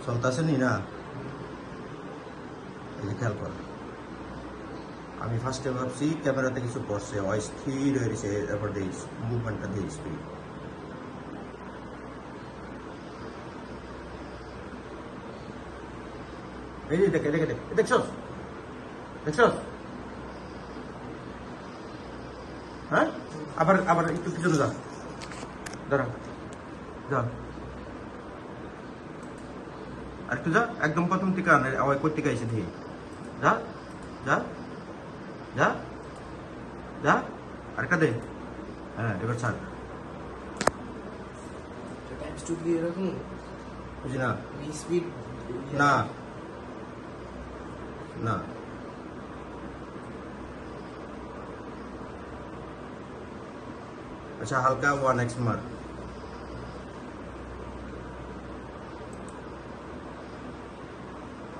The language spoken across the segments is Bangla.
চলতেছে নি না, এই যে খেয়াল কর। আমি ফার্স্টে ভাবছি ক্যামেরাতে কিছু পড়ছে, অস্থির হয়ে গেছে, এরপর দেখি মুভমেন্টটা দিয়ে স্পিড। এই যে দেখে দেখে দেখ, দেখছস দেখছস? হ্যাঁ, আবার আবার একটু পিছনে যা, দাঁড়া, যা আর একটু যা, একদম প্রথম থেকে আওয়াজ করতে গাইছে দিয়ে যা যা যা যা, আরেকটা দে। হ্যাঁ, এবার ছাড়। বুঝি না, না না, আচ্ছা হালকা 1x মার।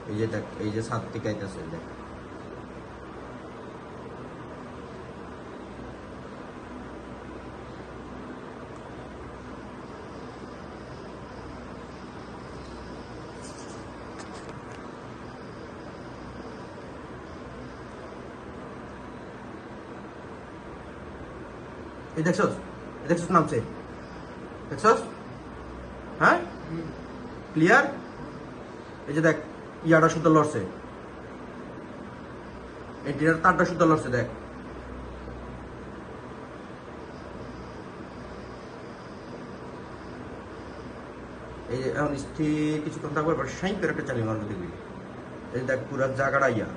এই যে দেখ, এই যে 7 থেকে আইতেছে দেখ। এই দেখছস, এই দেখছস নামছে, দেখছস? হ্যাঁ, ক্লিয়ার? এই যে দেখ, ইয়াটা সুতো লড়ছে, এই টিরার তারটা সুতো লড়ছে দেখ। এই যে এখন স্থির কিছুক্ষণ থাকবে, এবার সাইন করে একটা চালিয়ে মারবে দেখবি। এই দেখ পুরা জায়গাটা ইয়া।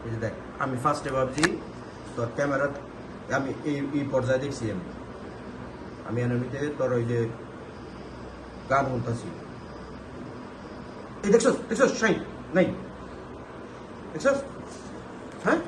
এই যে দেখ, আমি ফার্স্টে ভাবছি তোর ক্যামেরা, আমি এই পর্যায়ে দেখছি, আমি এনিমিতে তোর ওই যে গান শুনতেছি। এই দেখছস দেখছস সাইন নাই, দেখছস? হ্যাঁ